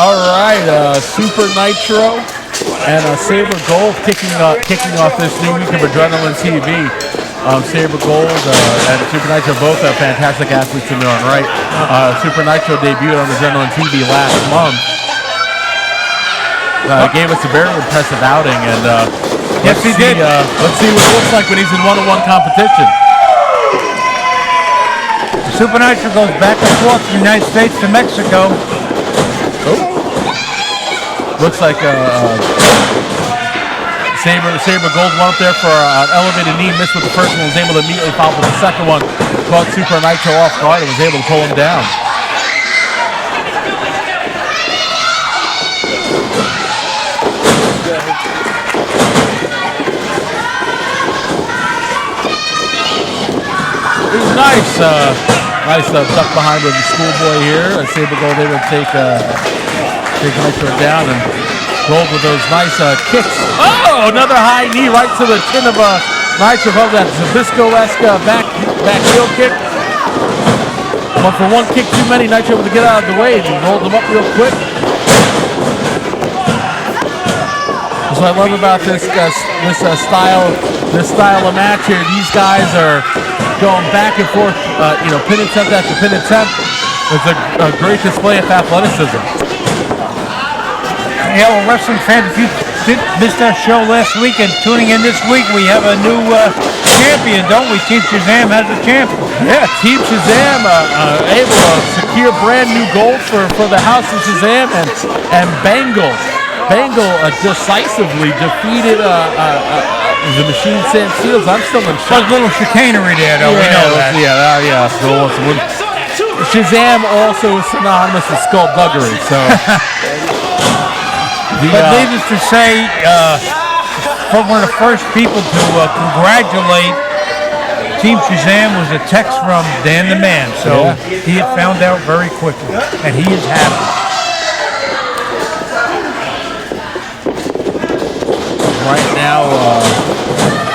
All right, Super Nitro and Sabre Gold kicking off this new week of Adrenaline TV. Sabre Gold and Super Nitro both are fantastic athletes in their own right. Super Nitro debuted on Adrenaline TV last month. Gave us a very impressive outing, and yes, he did. Let's see what it looks like when he's in one-on-one competition. Super Nitro goes back and forth from the United States to Mexico. Looks like Sabre Gold went up there for an elevated knee, missed with the first one, was able to immediately follow with the second one, caught Super Nitro off guard and was able to pull him down. It was nice. Nice duck behind with the schoolboy here. Sabre Gold able to take Nitro down, and Gold with those nice kicks. Oh, another high knee right to the chin of Nitro. Above that Zabisco-esque back heel kick. But for one kick too many, Nitro able to get out of the way and rolled him up real quick. That's what I love about this style of match here. These guys are going back and forth, pin attempt after pin attempt. It's a great display of athleticism. Yeah, well, wrestling fans, if you missed our show last week and tuning in this week, we have a new champion, don't we? Team Shazam has a champion. Yeah, Team Shazam able to secure brand new gold for the House of Shazam, and Bengal decisively defeated the Machine Sam Seals. I'm still in shock. There's a little chicanery there, though. We know that. Yeah. Shazam also is synonymous with skullduggery, so. But needless to say, from one of the first people to congratulate Team Shazam was a text from Dan the Man. So he had found out very quickly, and he is happy. Right now,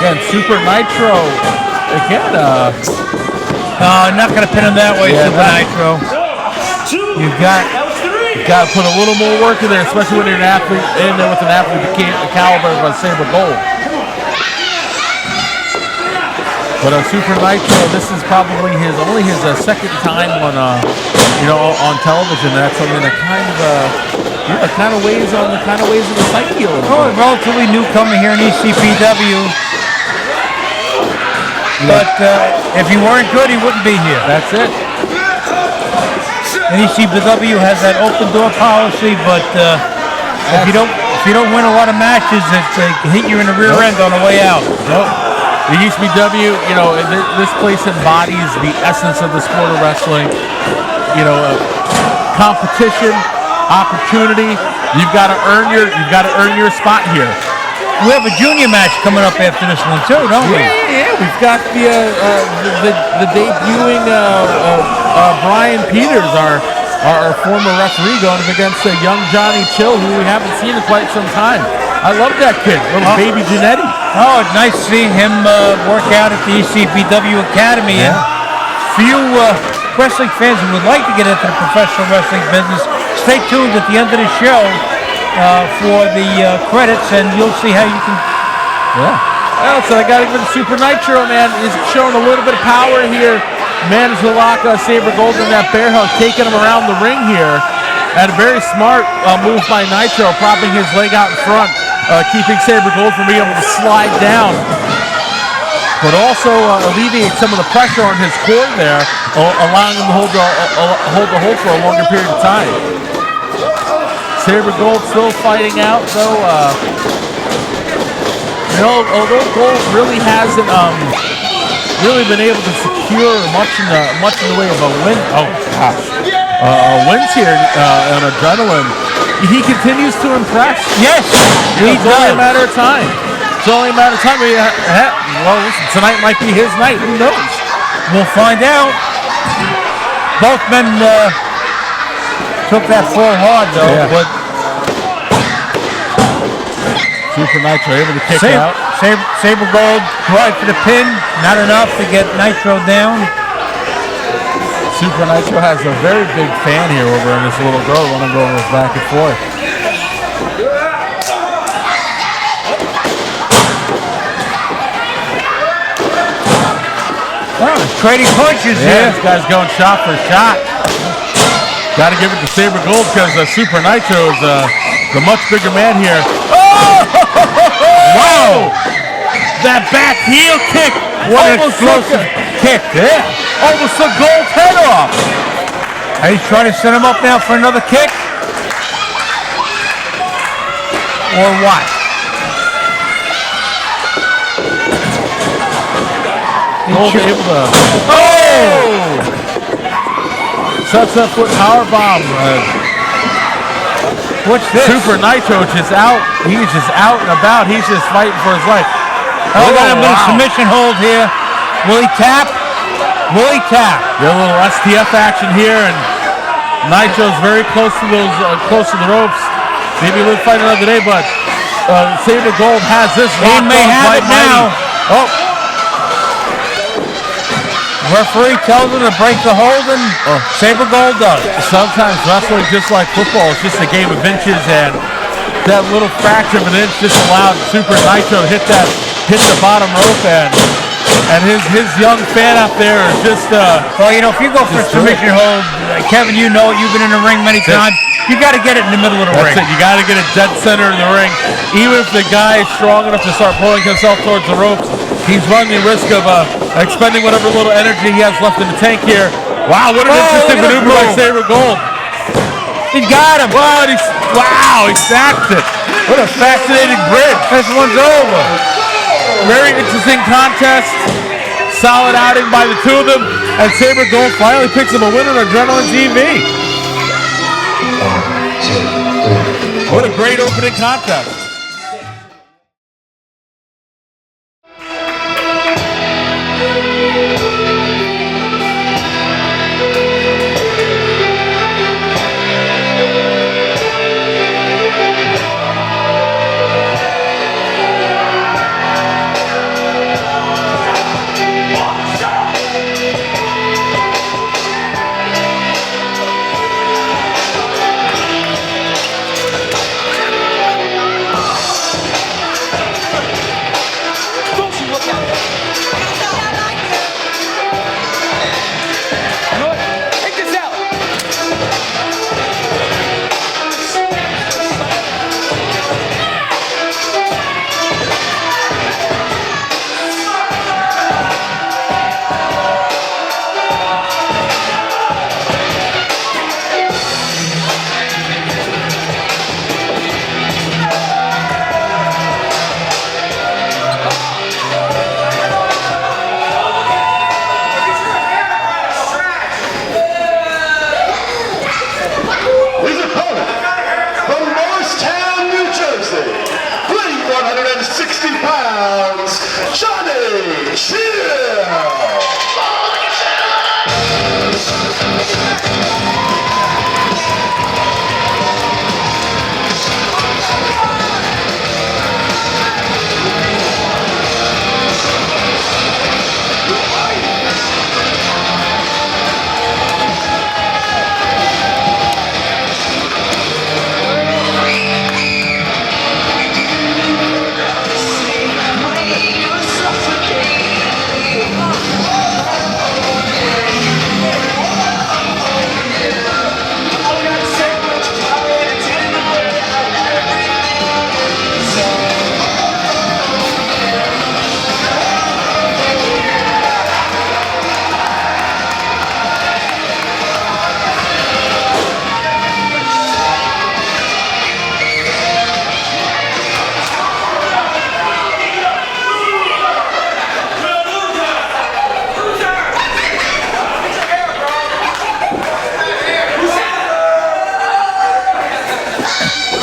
again, Super Nitro, again, not going to pin him that way, Super Nitro. You've got to put a little more work in there, especially when you're an athlete in there with an athlete the caliber of Sabre Gold. But Super Nitro, this is probably only his second time on television. That's something that kind of weighs on the psyche a little bit. Relatively newcomer here in ECPW. But if he weren't good, he wouldn't be here. That's it. And ECPW has that open door policy, but if you don't win a lot of matches, it hit you in the rear end on the way out. Nope. The ECPW, this place embodies the essence of the sport of wrestling. Competition, opportunity. You've got to earn your spot here. We have a junior match coming up after this one too, don't we? Yeah. We've got the debuting Brian Peters, our former referee, going up against young Johnny Chill, who we haven't seen in quite some time. I love that kid, little baby Janetti. Oh, it's nice seeing him work out at the ECPW Academy. Yeah. And few wrestling fans who would like to get into the professional wrestling business, stay tuned at the end of the show for the credits, and you'll see how you can. Yeah. Well, so I got to give it Super Nitro, man. He's showing a little bit of power here. Managed to lock Sabre Gold in that bear hug, taking him around the ring here. And a very smart move by Nitro, propping his leg out in front, keeping Sabre Gold from being able to slide down. But also alleviate some of the pressure on his core there, allowing him to hold the hold for a longer period of time. Sabre Gold still fighting out, though. Although Gold really hasn't really been able to secure much in the way of a win. Oh gosh, wins here on Adrenaline. He continues to impress. Yes, it's only a matter of time. It's only a matter of time. Well, listen, tonight might be his night. Who knows? We'll find out. Both men took that fall hard, though. Yeah. But Super Nitro able to kick out. Sabre Gold tried for the pin, not enough to get Nitro down. Super Nitro has a very big fan here over in this little girl running over back and forth. Oh, trading punches Yeah, here. this guy's going shot for shot. Got to give it to Sabre Gold because Super Nitro is the much bigger man here. Oh! Wow! That back heel kick. What an Almost explosive kick. Yeah. Almost took Gold's head off. Are you trying to set him up now for another kick? Or what? Gold able to. Oh! Sets up foot power bomb. What's this? Super Nitro just out. He's just out and about. He's just fighting for his life. Oh, got him with a submission hold here. Will he tap? Will he tap? Get a little STF action here, and Nitro's very close to those, close to the ropes. Maybe he'll fight another day, but Sabre Gold has this. He may have it now. Oh, referee tells him to break the hold, and Sabre Gold does. sometimes wrestling, just like football, it's just a game of inches, and that little fraction of an inch just allowed Super Nitro to hit the bottom rope, and his young fan out there is just. Well, you know, if you go for a submission hold, Kevin, you know it. You've been in the ring many times. You got to get it in the middle of the ring. That's it. You got to get it dead center in the ring. Even if the guy is strong enough to start pulling himself towards the ropes, he's running the risk of expending whatever little energy he has left in the tank here. Wow, what an interesting maneuver by Sabre Gold. He got him. Wow, he stacked it. What a fascinating bridge. This one's over. Very interesting contest. Solid outing by the two of them. And Sabre Gold finally picks up a win on Adrenaline TV. What a great opening contest.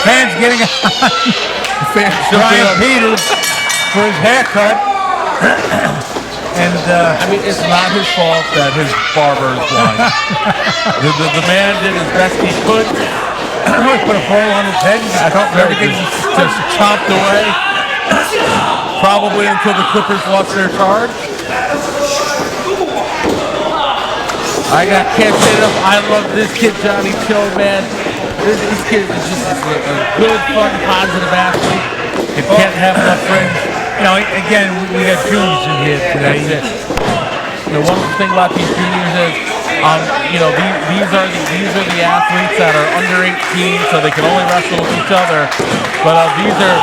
Fans getting on Brian Peters for his haircut. And I mean, it's not his fault that his barber is blind. the man did his best he could. he put a bowl on his head. Everything just chopped away. Probably until the Clippers lost their charge. Can't say enough. I love this kid, Johnny Cho, man. This kid is just a good, fun, positive athlete. If can't have enough friends. You know, again, we got juniors in here today. The wonderful thing about these juniors is, these are the athletes that are under 18, so they can only wrestle with each other. But these are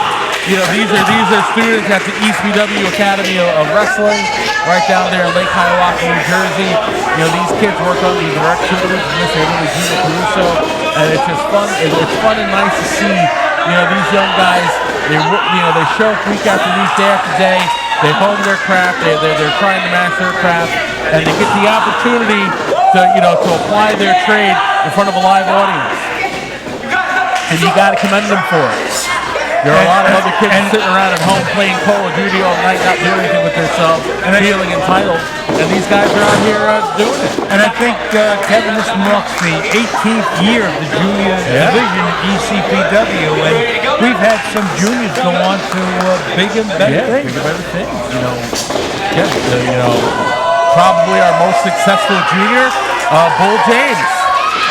students at the ECPW Academy of Wrestling, right down there in Lake Hiawatha, New Jersey. These kids work on the direct tutelage of Mr. Italy Junior Caruso, and it's just fun. It's fun and nice to see. These young guys. They show up week after week, day after day. They hone their craft. They're trying to master their craft, and they get the opportunity to apply their trade in front of a live audience. And you got to commend them for it. There are a lot of other kids sitting around at home playing Call of Duty all night, not doing anything with themselves, and feeling entitled. And these guys are out here doing it. And I think, Kevin, this marks the 18th year of the junior division at ECPW, and we've had some juniors go on to big and better things. Bigger, better things. Probably our most successful junior, Bull James.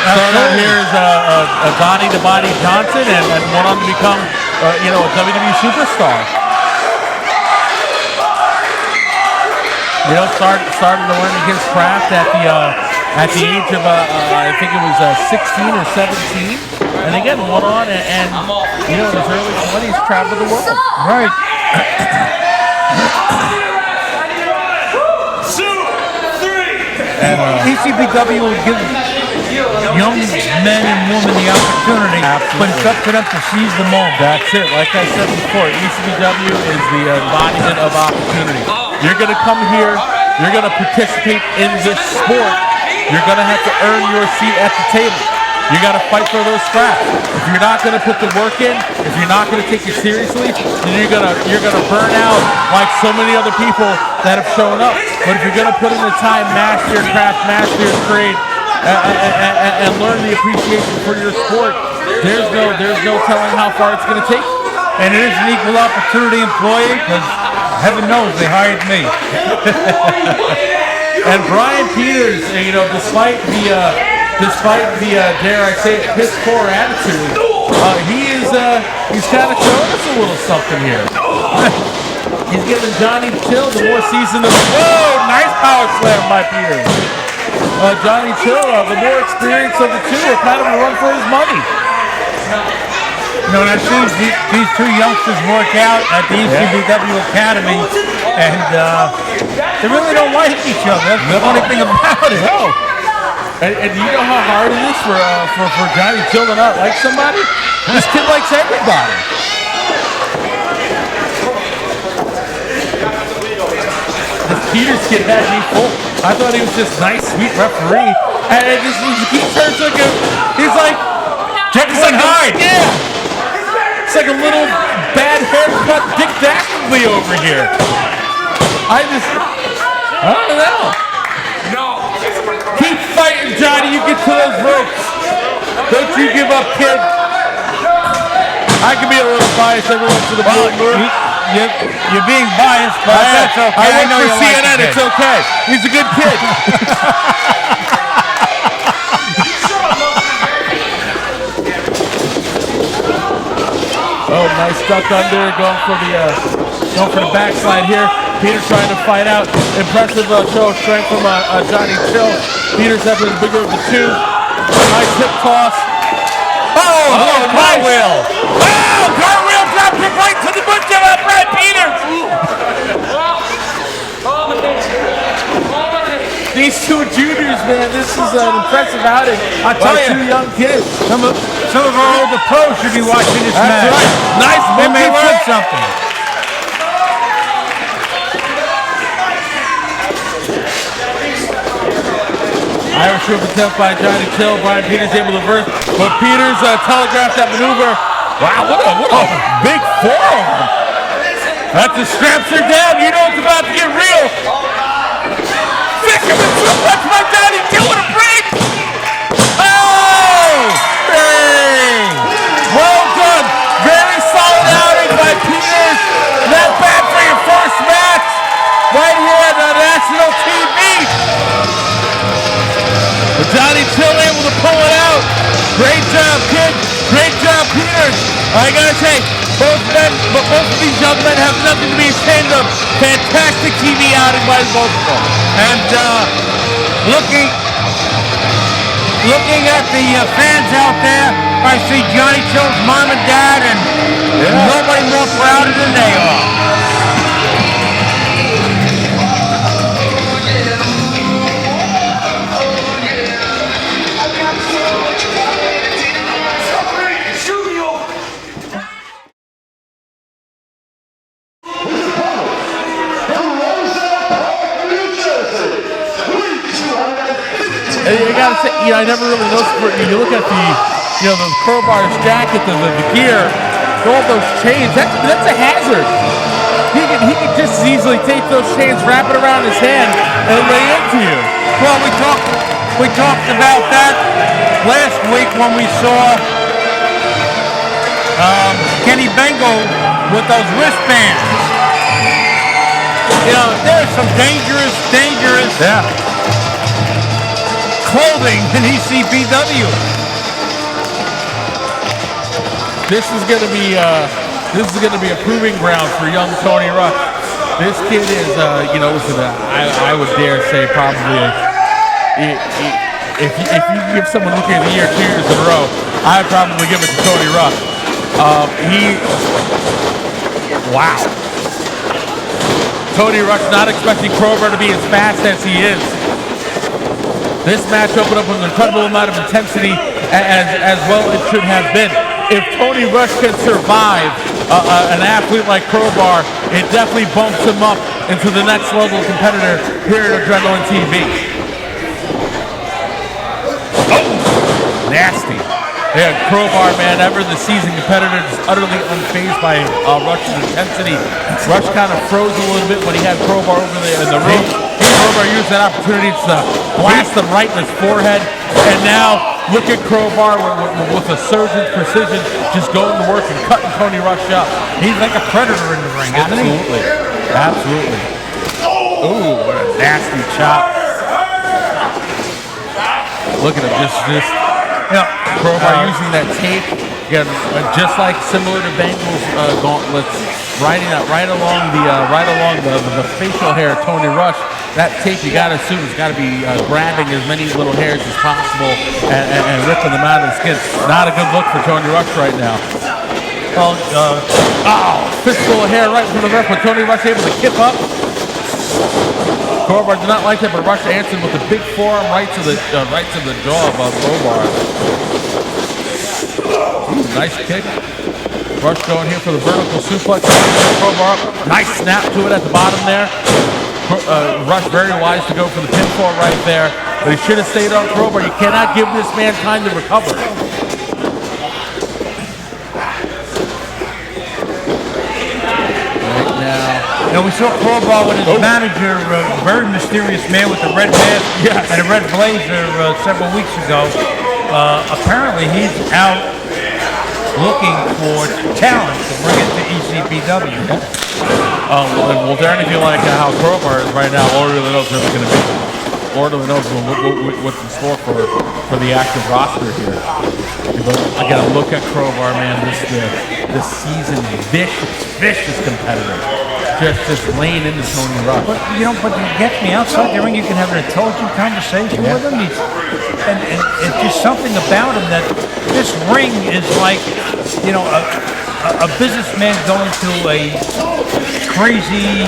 Started out here as Donnie the Body Johnson, and went on to become a WWE superstar. Started to learn his craft at the age of I think it was 16 or 17, and again went on and in his early 20s traveled the world. Right. And ECPW will give young men and women the opportunity, but it's up to them to seize the moment. That's it. Like I said before, ECPW is the embodiment of opportunity. You're going to come here, you're going to participate in this sport, you're going to have to earn your seat at the table. You got to fight for those scraps. If you're not going to put the work in, if you're not going to take it seriously, then you're gonna burn out like so many other people that have shown up. But if you're going to put in the time, master your craft, master your trade, and learn the appreciation for your sport, there's no telling how far it's going to take. And it is an equal opportunity employee, because heaven knows they hired me. And Brian Peters, despite the dare I say it, piss poor attitude, he's kind of showing us a little something here. He's giving Johnny Chill the more seasoned of whoa, nice power slam by Peters. Johnny Chill, the more experience of the two, are kind of a run for his money. And I've seen these two youngsters work out at the ECPW Academy, and they really don't like each other. That's the funny thing about it. No. And you know how hard it is for Johnny Chill to not like somebody? This kid likes everybody. This Peters kid had me full. I thought he was just nice, sweet referee. And he turns he's like Hyde. It's like a little bad haircut Dick Dastardly over here. I don't know. Keep fighting, Johnny. You get to those ropes. Don't you give up, kid. I can be a little biased every once in a while. You're being biased, but that's okay. I know for CNN. It's okay. He's a good kid. Oh, nice duck under. Going for the backslide here. Peters trying to fight out. Impressive show of strength from Johnny Chill. Peters having the bigger of the two. Nice hip toss. cartwheel. Oh, cartwheel drop kick right to the butt of Brad Peters. These two juniors, man, this is an impressive outing. I tell you, two young kids. Some of our older pros should be watching this match. That's right. Nice. They may learn something. Irish whip attempt by Johnny Chill. Brian Peters able to reverse, but Peters telegraphed that maneuver. Wow, what a big forearm. That's the straps are down. You know it's about to get real. Fisherman suplex by Johnny Chill with a break. Oh! Dang. Well done. Very solid outing by Peters. Not bad for your first match right here on national TV. I gotta say, both of these young men have nothing to be ashamed of. Fantastic TV outing by both of them. And looking at the fans out there, I see Johnny Joe's mom and dad, and nobody more prouder than they are. You gotta say, I never really noticed. You look at the Crowbar's jacket, the gear, all those chains. That's a hazard. He could just as easily take those chains, wrap it around his hand, and lay into you. Well, we talked about that last week when we saw Kenny Bengal with those wristbands. There's some dangerous. Yeah. Clothing in ECPW. This is going to be a proving ground for young Tony Rush. This kid is, listen, I would dare say probably, if you give someone looking at the year 2 years in a row, I'd probably give it to Tony Rush. Wow. Tony Rush not expecting Crowbar to be as fast as he is. This match opened up with an incredible amount of intensity, as well it should have been. If Tony Rush can survive an athlete like Crowbar, it definitely bumps him up into the next level competitor here at Adrenaline TV. Oh, nasty. Yeah, Crowbar, man, ever the seasoned competitor, just utterly unfazed by Rush's intensity. Rush kind of froze a little bit when he had Crowbar over there in the room. Crowbar used that opportunity to blast him right in his forehead. And now, look at Crowbar with a surgeon's precision, just going to work and cutting Tony Rush up. He's like a predator in the ring, isn't he? Absolutely. Ooh, what a nasty chop. Look at him, just Crowbar using that tape, just like similar to Bengal's gauntlets, right along the facial hair of Tony Rush. That tape, you got to assume, has got to be grabbing as many little hairs as possible and ripping them out of the skin. Not a good look for Tony Rush right now. Fistful of hair right from the ref, but Tony Rush able to kip up. Crowbar did not like that, but Rush answered with a big forearm right to the jaw of Crowbar. Nice kick. Rush going here for the vertical suplex. Crowbar, nice snap to it at the bottom there. Rush very wise to go for the pinfall right there, but he should have stayed on Crowbar. You cannot give this man time to recover. Right now, we saw Crowbar with his manager, a very mysterious man with a red mask and a red blazer several weeks ago. Apparently, he's out looking for talent to bring it to ECPW. Well, there anything like how Crowbar is right now, Lord really knows what's going to be. Lord really knows what's in store for the active roster here. I got to look at Crowbar, man. This seasoned, vicious competitor. Just laying into Tony Rush. But you get me outside the ring, you can have an intelligent conversation with him. And it's just something about him that this ring is like, a businessman going to a crazy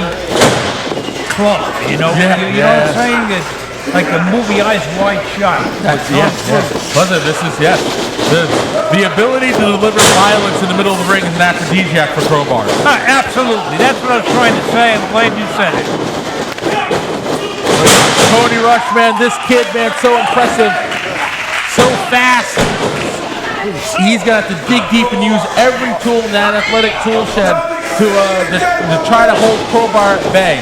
club, you know what I'm saying? It's like the movie Eyes Wide Shut. The ability to deliver violence in the middle of the ring is an aphrodisiac for Crowbar. Absolutely, that's what I was trying to say. I'm glad you said it. Tony Rush, man, this kid, man, so impressive, so fast. He's got to dig deep and use every tool in that athletic tool shed to try to hold Crowbar at bay.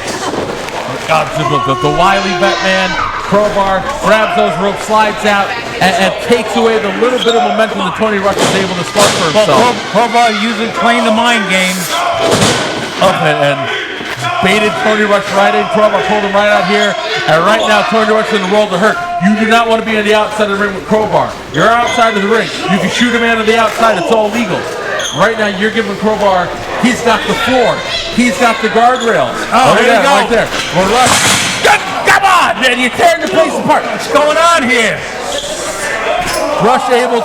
The wily vet man, Crowbar, grabs those ropes, slides out, and takes away the little bit of momentum that Tony Rush is able to spark for himself. Well, Crowbar usually playing the mind games. And baited Tony Rush right in. Crowbar pulled him right out here. And right now, Tony Rush is in the world of hurt. You do not want to be on the outside of the ring with Crowbar. You're outside of the ring. You can shoot a man on the outside. It's all legal. Right now, you're giving Crowbar, he's got the floor. He's got the guardrails. Oh, there you go. Right there. Well, Rush, come on, man. You're tearing the place apart. What's going on here? Rush able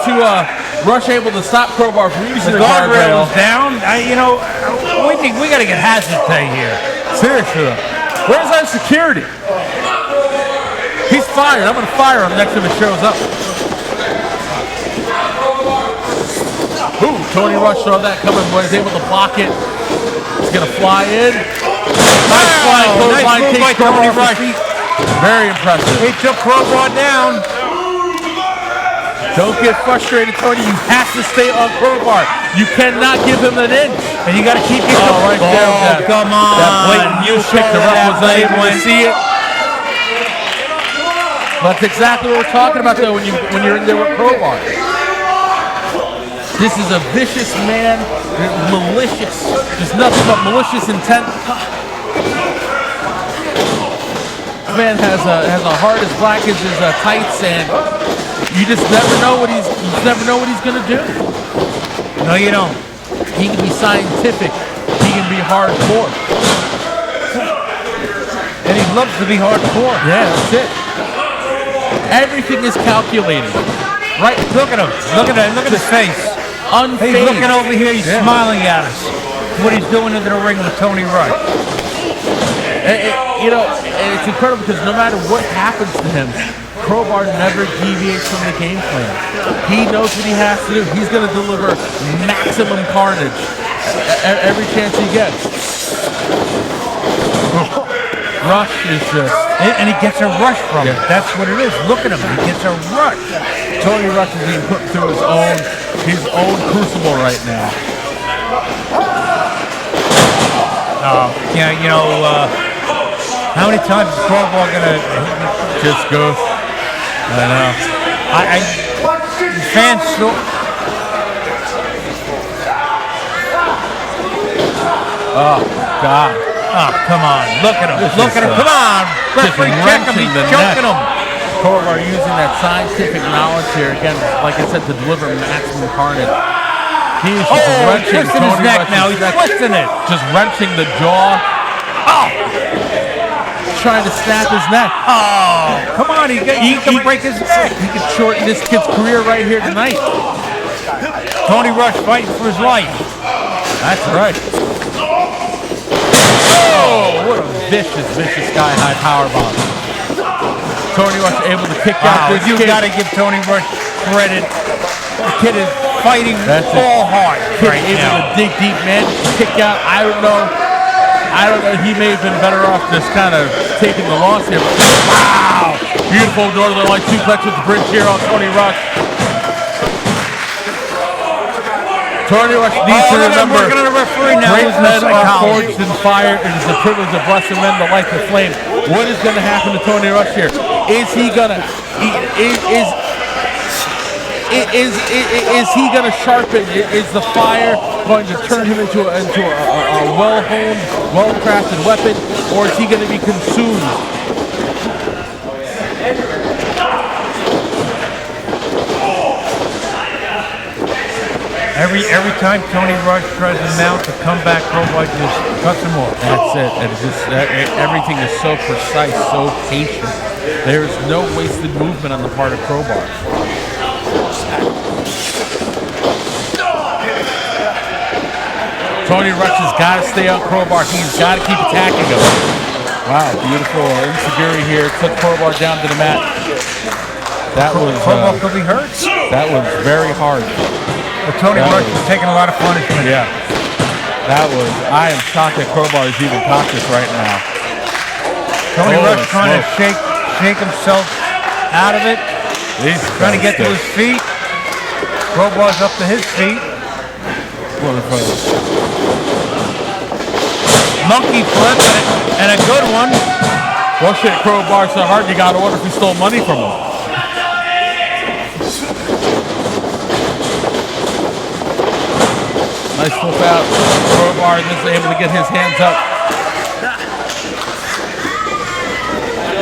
to stop Crowbar from using the guardrails guardrail. down. We got to get hazard pay here. Seriously, where's our security? He's fired. I'm going to fire him next time it shows up. Ooh, Tony Rush saw that coming, but he's able to block it. He's going to fly in. Nice flying clothesline, takes Crowbar off his feet. Very impressive. He took Crowbar down. Don't get frustrated, Tony. You have to stay on Crowbar. You cannot give him an inch. And you got to keep your right there. Oh, come on. That blatant mule kick, the ref was able to see it. That's exactly what we're talking about, though, when you're in there with Crowbar. This is a vicious man, malicious. There's nothing but malicious intent. This man has a heart as black as his tights, and you just never know what he's gonna do. No, you don't. He can be scientific. He can be hardcore. And he loves to be hardcore. Yeah, that's it. Everything is calculated. Right, look at him. Look at his face. Unfazed. He's looking over here. He's smiling at us. What he's doing in the ring with Tony Rush. It's incredible because no matter what happens to him, Crowbar never deviates from the game plan. He knows what he has to do. He's going to deliver maximum carnage every chance he gets. Rush is just... And he gets a rush from it. That's what it is. Look at him. He gets a rush. Tony Rush is being put through his own crucible right now. How many times is Crowbar gonna just go? I know. Fans still. Oh God! Oh, come on! Look at him! Look at him! Come on! Referee, check him! He's choking him. Crowbar using that scientific knowledge here again, like I said, to deliver maximum carnage. He's just wrenching twisting his neck now. He's twisting it. Just wrenching the jaw. Oh! Trying to snap his neck. Oh! Come on! He can break his neck. He can shorten this kid's career right here tonight. Tony Rush fighting for his life. That's right. Oh! What a vicious sky-high powerbomb. Tony Rush able to kick out this kid. You got to give Tony Rush credit. The kid is fighting all hard right now. Able to dig deep, man. Kick out. I don't know. He may have been better off just kind of taking the loss here. But wow! Beautiful Northern Light suplex with the bridge here on Tony Rush. Tony Rush needs to remember, great men are forged in fire. It is the privilege of blessed men to light the flame. What is going to happen to Tony Rush here? Is he gonna sharpen? Is the fire going to turn him into a well-honed, well-crafted weapon, or is he going to be consumed? Every time Tony Rush tries to mount a comeback, Crowbar just cuts him off. That's it. And it's just everything is so precise, so patient. There is no wasted movement on the part of Crowbar. Tony Rush has got to stay on Crowbar. He's got to keep attacking him. Wow, beautiful enziguri here. Took Crowbar down to the mat. That was Crowbar could be hurt. That was very hard. But Tony Rush is taking a lot of punishment. Yeah. I am shocked that Crowbar is even conscious right now. Tony Rush trying to shake himself out of it. He's trying to get to his feet. Crowbar's up to his feet. Monkey flip and a good one. Well, shit, Crowbar so hard you got to wonder if he stole money from him. Nice flip out. Crowbar is able to get his hands up.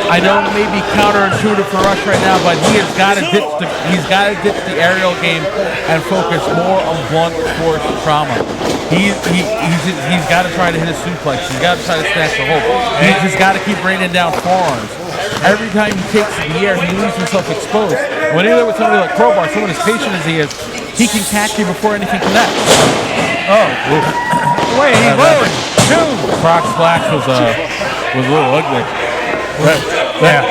I know it may be counterintuitive for Rush right now, but he's got to ditch the aerial game and focus more on blunt force trauma. He's got to try to hit a suplex. He's got to try to snatch the hold. He's just got to keep raining down forearms. Every time he takes it in the air, he leaves himself exposed. When you're there with somebody like Crowbar, someone as patient as he is, he can catch you before anything connects. Oh, wait, he lowered two. Croc Splash was a little ugly. That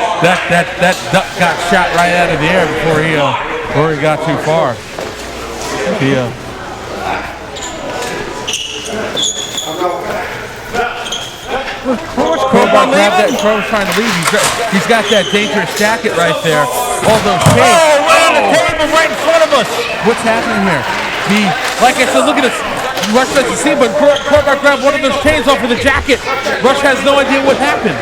duck got shot right out of the air before he got too far. Crowbar grabbed that. Crowbar's trying to leave. He's got that dangerous jacket right there. All those chains. Oh, right on the table, right in front of us. What's happening here? Like I said, look at this. Rush doesn't see, but Crowbar grabbed one of those chains off of the jacket. Rush has no idea what happened.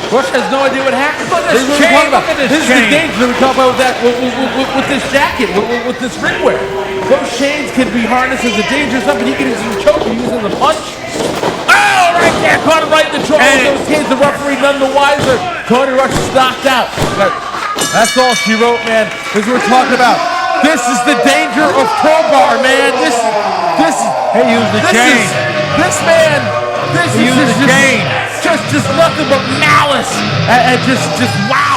Rush has no idea what happened. This is what we're talking about. This is the danger we talk about with this jacket, with this ringwear. Those chains can be harnessed as a dangerous weapon. He can even choke you using the punch. Oh, right there, caught him right in the jaw with those chains. The referee none the wiser. Tony Rush is knocked out. That's all she wrote, man. This is what we're talking about. This is the danger of Crowbar, man. This He used the chain. This is just nothing but malice and just wow.